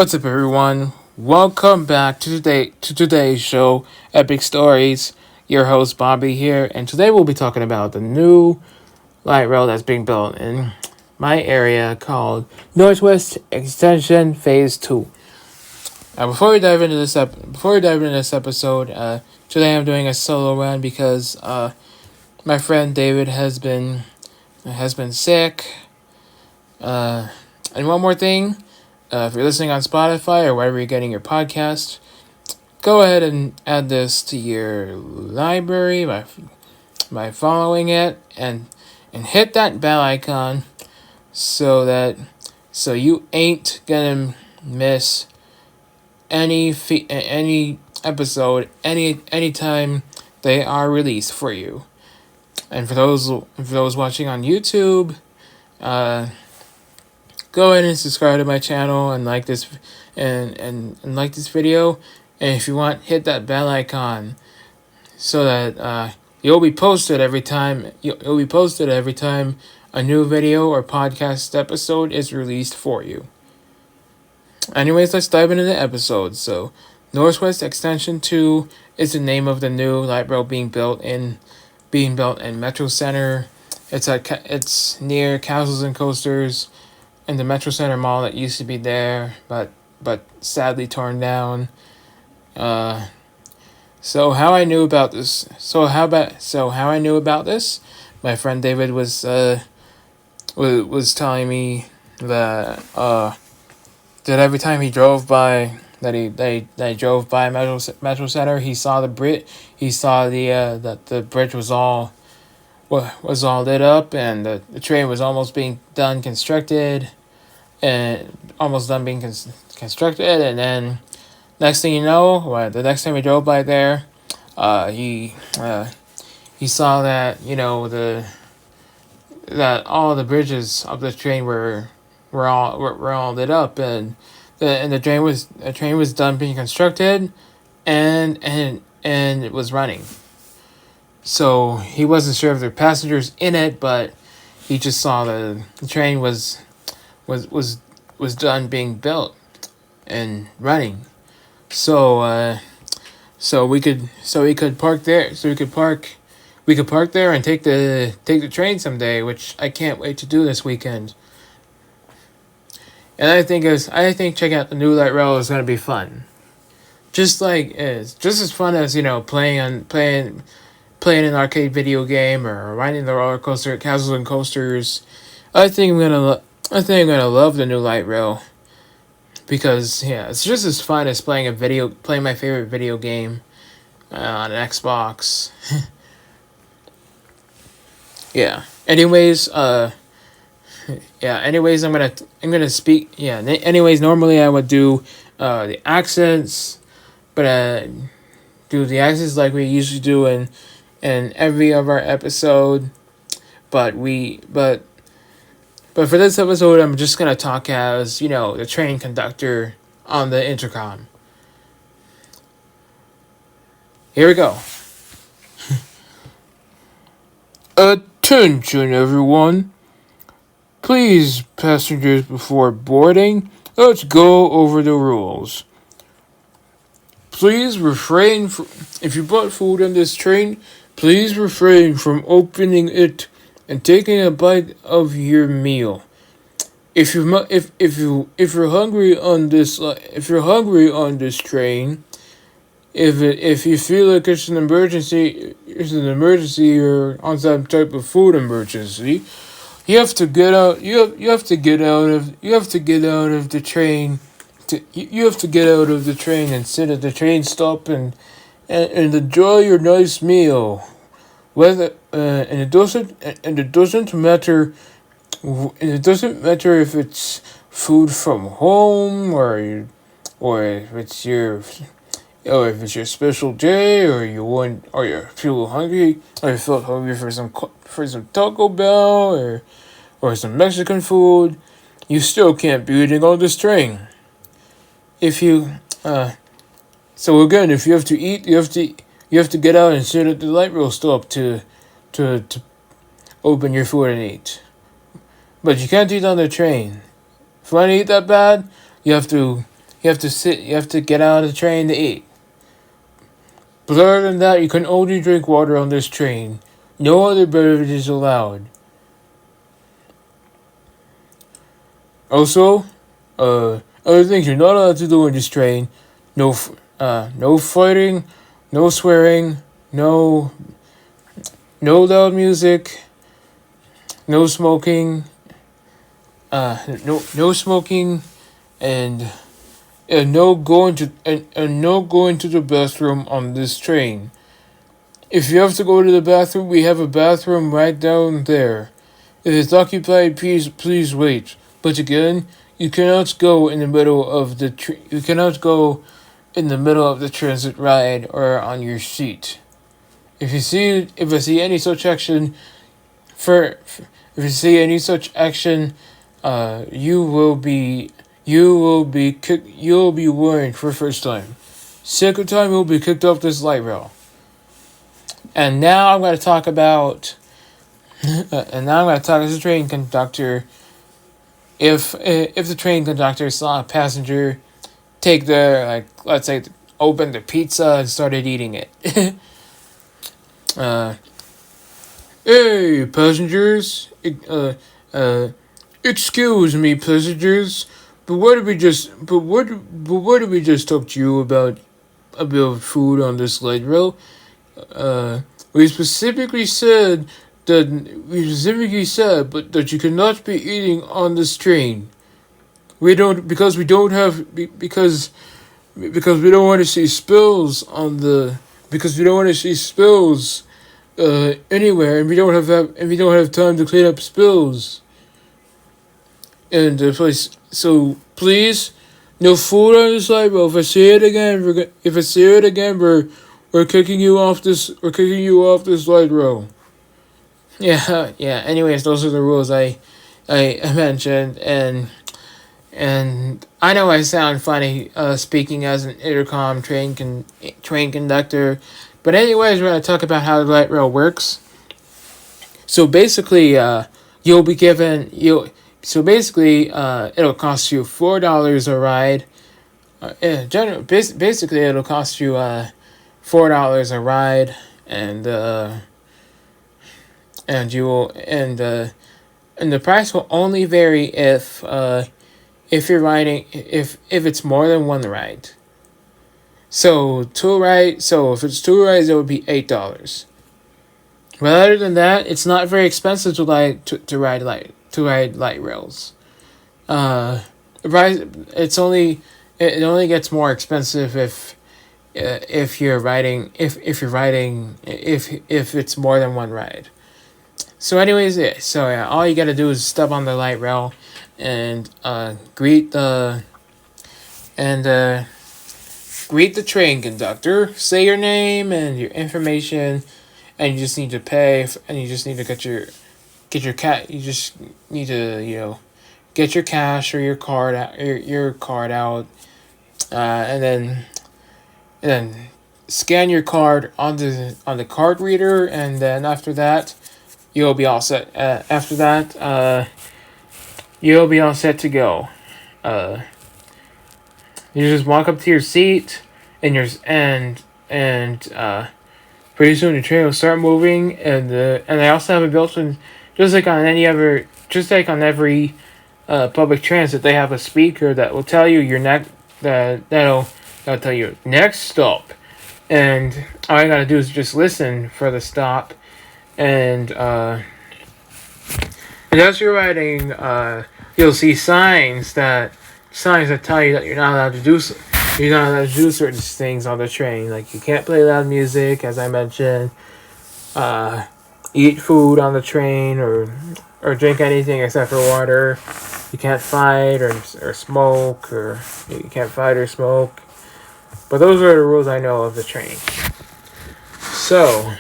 What's up, everyone? Welcome back to today's show, Epic Stories. Your host Bobby here, and today we'll be talking about the new light rail that's being built in my area called Northwest Extension Phase 2. Now, before we dive into this episode, today I'm doing a solo run because my friend David has been sick. And one more thing. If you're listening on Spotify or wherever you're getting your podcast, go ahead and add this to your library by following it and hit that bell icon so you ain't gonna miss any episode anytime they are released for you. And for those watching on YouTube, go ahead and subscribe to my channel and like this and like this video. And if you want, hit that bell icon so that you'll be posted every time a new video or podcast episode is released for you. Anyways, let's dive into the episode. So, Northwest Extension 2 is the name of the new light rail being built in Metro Center. It's near Castles and Coasters in the Metro Center Mall that used to be there, but sadly torn down. So how I knew about this? My friend David was telling me that every time he drove by Metro Center, he saw that the bridge was all lit up, and the train was almost being done constructed, and then next thing you know, the next time we drove by there, he saw that that all the bridges of the train were all lit up, and the train was done being constructed, and it was running. So he wasn't sure if there were passengers in it, but he just saw the train was done being built and running. So we could park there. We could park there and take the train someday, which I can't wait to do this weekend. And I think checking out the new light rail is gonna be fun. Just as fun as playing an arcade video game or riding the roller coaster at Castles and Coasters. I think I'm gonna love the new light rail because it's just as fun as playing my favorite video game on an Xbox. Yeah. Anyways, I'm gonna speak. Yeah. Anyways, normally I would do the accents, but do the accents like we usually do in every of our episode. But for this episode, I'm just gonna talk as the train conductor on the intercom. Here we go. Attention, everyone. Please, passengers, before boarding, let's go over the rules. Please refrain from, if you bought food on this train, please refrain from opening it and taking a bite of your meal. If you're hungry on this train, if you feel like it's an emergency or on some type of food emergency, you have to get out. You have to get out of the train. You have to get out of the train and sit at the train stop and enjoy your nice meal. Whether and it doesn't matter if it's food from home or if it's your special day, or you feel hungry, or you felt hungry for some Taco Bell or some Mexican food, you still can't be eating on this train. If you so again, if you have to eat, you have to get out and sit at the light rail stop to open your food and eat. But you can't eat on the train. If you want to eat that bad, you have to You have to sit. You have to get out of the train to eat. But other than that, you can only drink water on this train. No other beverages allowed. Also, other things you're not allowed to do on this train: no fighting, no swearing, no loud music, no smoking, no smoking, and no going to the bathroom on this train. If you have to go to the bathroom, we have a bathroom right down there. If it's occupied, please wait. But again, you cannot go in the middle of the you cannot go in the middle of the transit ride or on your seat. If I see any such action, if you see any such action, you will be warned for the first time. Second time, you'll be kicked off this light rail. And now I'm going to talk about. And now I'm going to talk as a train conductor. If the train conductor saw a passenger take let's say, open the pizza and started eating it. Hey, passengers. Excuse me, passengers. But what did we just talk to you about food on this light rail? We specifically said that you cannot be eating on this train. We don't because we don't want to see spills anywhere, and we don't have time to clean up spills. And the place. So please, no food on this light rail. If I see it again, we're kicking you off this. We're kicking you off this light rail. Yeah. Anyways, those are the rules I mentioned, and I know I sound funny speaking as an intercom train conductor, but anyways, we're gonna talk about how the light rail works. So basically, you'll be given you. So basically, it'll cost you $4 a ride. Basically, it'll cost you $4 a ride, and the price will only vary if you're riding if it's more than one ride. So if it's two rides, it would be $8. But other than that, it's not very expensive to ride light rails. It only gets more expensive if it's more than one ride. So anyways, all you gotta do is step on the light rail and greet the train conductor. Say your name and your information, and you just need to pay. And you just need to get your You just need to get your cash or your card out, and then scan your card on the card reader, and then after that, you'll be all set. You'll be all set to go. You just walk up to your seat, and pretty soon the train will start moving, and they also have a built-in, just like on every public transit, they have a speaker that will tell you that'll tell you next stop, and all you gotta do is just listen for the stop, and as you're riding, you'll see signs that tell you that you're not allowed to do certain things on the train. Like, you can't play loud music, as I mentioned. Eat food on the train, or drink anything except for water. You can't fight or smoke, or you can't fight or smoke. But those are the rules I know of the train. So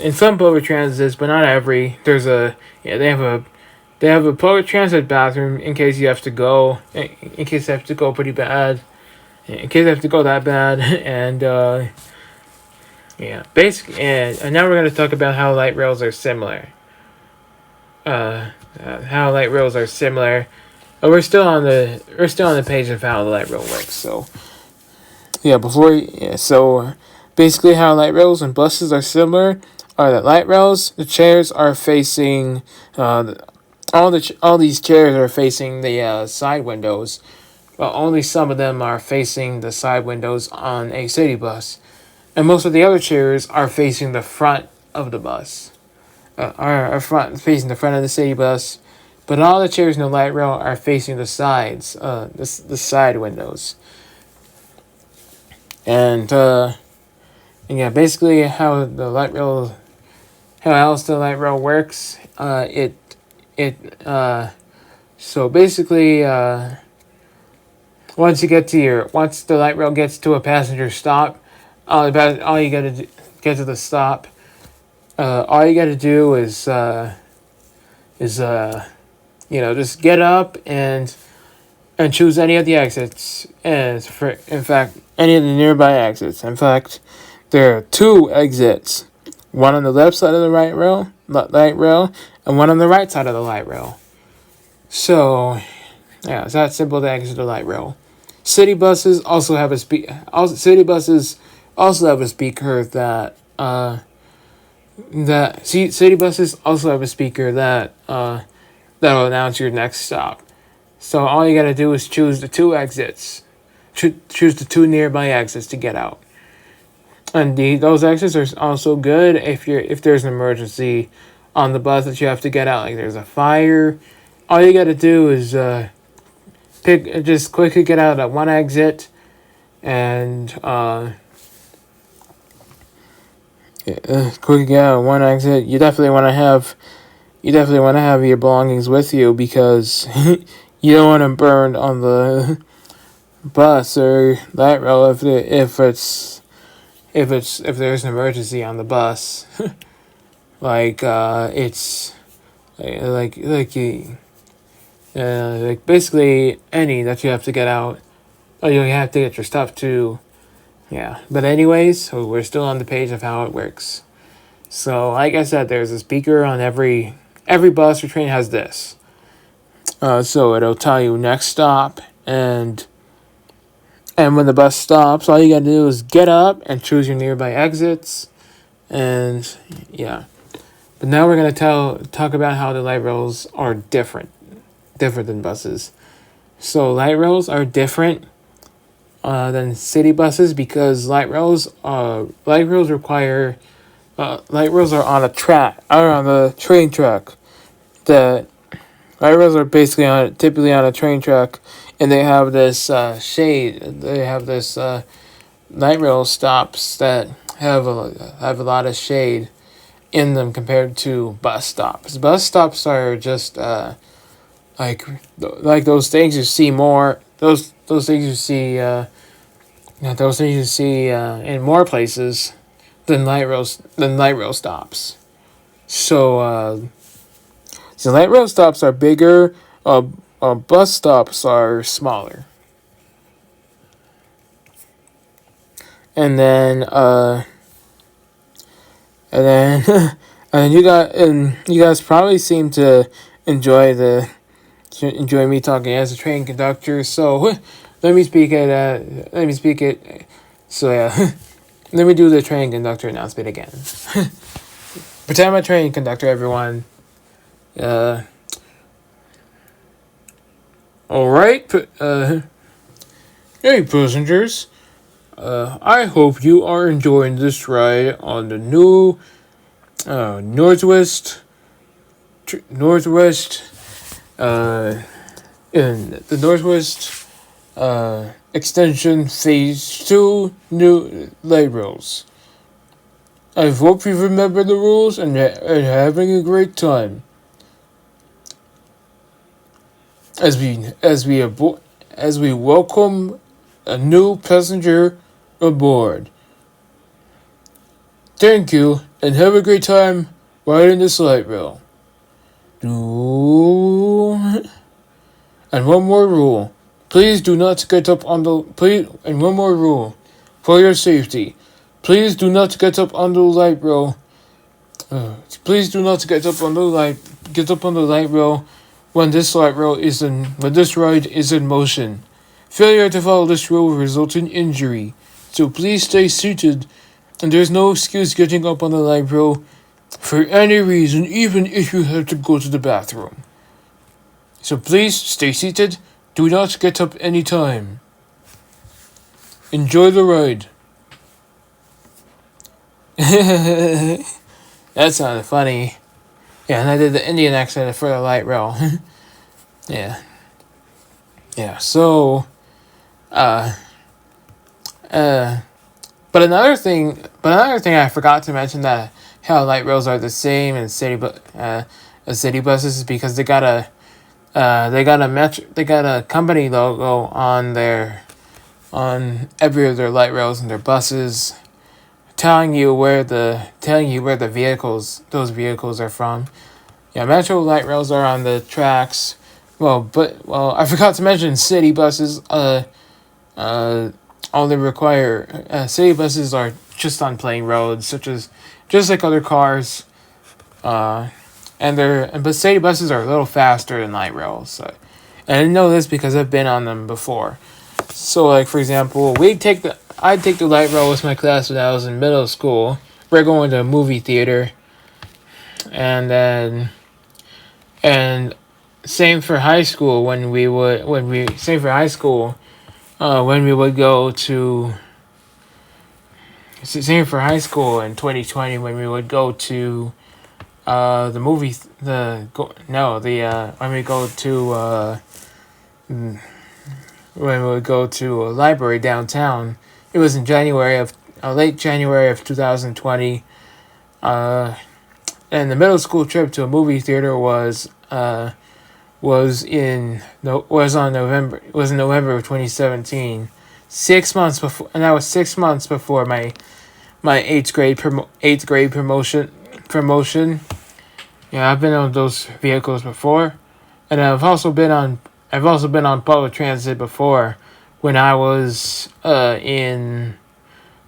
in some public transits, but not every, they have a public transit bathroom in case you have to go, pretty bad, in case you have to go that bad, and basically, and now we're going to talk about how light rails are similar. we're still on the page of how the light rail works. So basically how light rails and buses are similar are that light rails, the chairs are facing all these chairs are facing the side windows. Well, only some of them are facing the side windows on a city bus, and most of the other chairs are facing the front of the bus. Facing the front of the city bus, but all the chairs in the light rail are facing the sides, the side windows. And yeah, basically how else the light rail works. So basically, once the light rail gets to a passenger stop, all you gotta do, get to the stop. All you gotta do is just get up and choose any of the exits. And in fact, any of the nearby exits. In fact, there are two exits, one on the left side of the light rail, and one on the right side of the light rail. So, yeah, it's that simple to exit the light rail. City buses also have a speaker that will announce your next stop. So all you gotta do is choose the two exits. Choose the two nearby exits to get out. And those exits are also good if there's an emergency on the bus that you have to get out. Like there's a fire. All you gotta do is just quickly get out at one exit, and quickly get out at one exit. You definitely want to have your belongings with you, because you don't want them burned on the bus or light rail if there's an emergency on the bus. Basically any that you have to get out, or you have to get your stuff to. Yeah, but anyways, so we're still on the page of how it works. So like I said, there's a speaker on every bus or train has this. So it'll tell you next stop, and when the bus stops, all you gotta do is get up and choose your nearby exits, and yeah. But now we're gonna talk about how the light rails are different than buses. So light rails are different than city buses, because light rails are on a track, or on the train track. The light rails are typically on a train track, and they have this shade. They have this light rail stops that have a lot of shade in them compared to bus stops. Bus stops are just like those things you see more. Those things you see. Those things you see in more places than light rail stops. So light rail stops are bigger. Bus stops are smaller. And then you guys probably seem to enjoy me talking as a train conductor. So let me speak it. So yeah, let me do the train conductor announcement again. Pretend I'm a train conductor, everyone. All right. Hey, passengers. I hope you are enjoying this ride on the new Northwest Extension Phase 2 new light rails. I hope you remember the rules and having a great time. As we welcome a new passenger aboard. Thank you, and have a great time riding this light rail. And one more rule. Please do not get up on the and one more rule for your safety. Please do not get up on the light rail. Please do not get up on the light rail when this ride is in motion. Failure to follow this rule will result in injury. So please stay seated, and there's no excuse getting up on the light rail for any reason, even if you have to go to the bathroom. So please stay seated. Do not get up any time. Enjoy the ride. That sounded funny. Yeah, and I did the Indian accent for the light rail. Yeah. Yeah, so uh uh but another thing I forgot to mention, that how light rails are the same in as city buses, is because they got a company logo on every of their light rails and their buses, telling you where those vehicles are from. Yeah, metro light rails are on the tracks. I forgot to mention city buses. Only require city buses are just on plain roads, just like other cars. But city buses are a little faster than light rails. So, and I didn't know this because I've been on them before. So, like for example, I'd take the light rail with my class when I was in middle school. We're going to a movie theater, and same for high school when we would go to. Same for high school in 2020 when we would go to the movie the go no the when we go to when we would go to a library downtown. It was in late January of 2020. And the middle school trip to a movie theater was in November of 2017. 6 months before, and that was 6 months before my eighth grade promotion. Yeah, I've been on those vehicles before, and I've also been on public transit before when I was in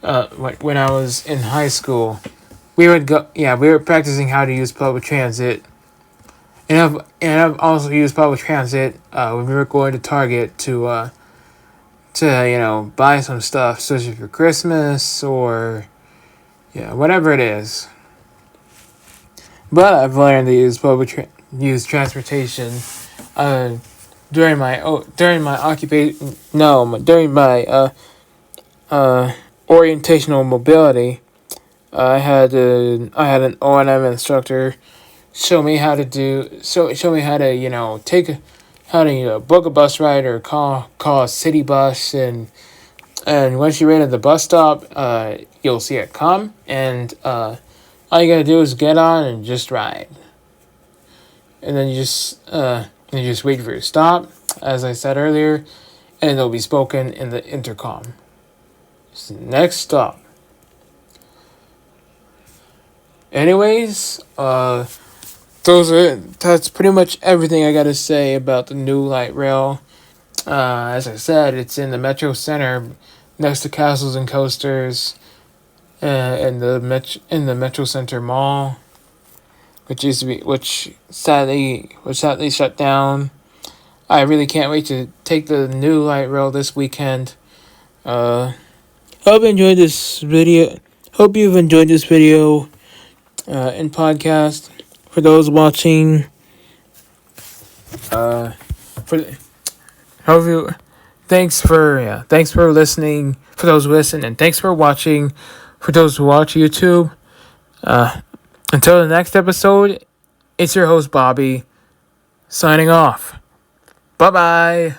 high school. We were practicing how to use public transit. And I've also used public transit when we were going to Target to buy some stuff, especially for Christmas or whatever it is. But I've learned to use use transportation during my occupation. No, during my orientational mobility. I had an O&M instructor show me how to book a bus ride or call a city bus, and once you're at the bus stop, you'll see it come, and all you gotta do is get on and just ride, and then you just wait for your stop, as I said earlier, and it'll be spoken in the intercom. Next stop. Anyways, that's pretty much everything I gotta say about the new light rail. As I said, it's in the Metro Center, next to Castles and Coasters, in the Metro Center Mall, which sadly shut down. I really can't wait to take the new light rail this weekend. Hope you've enjoyed this video. And podcast. For those watching, thanks for listening. For those who listen, and thanks for watching. For those who watch YouTube, until the next episode, it's your host Bobby, signing off. Bye bye.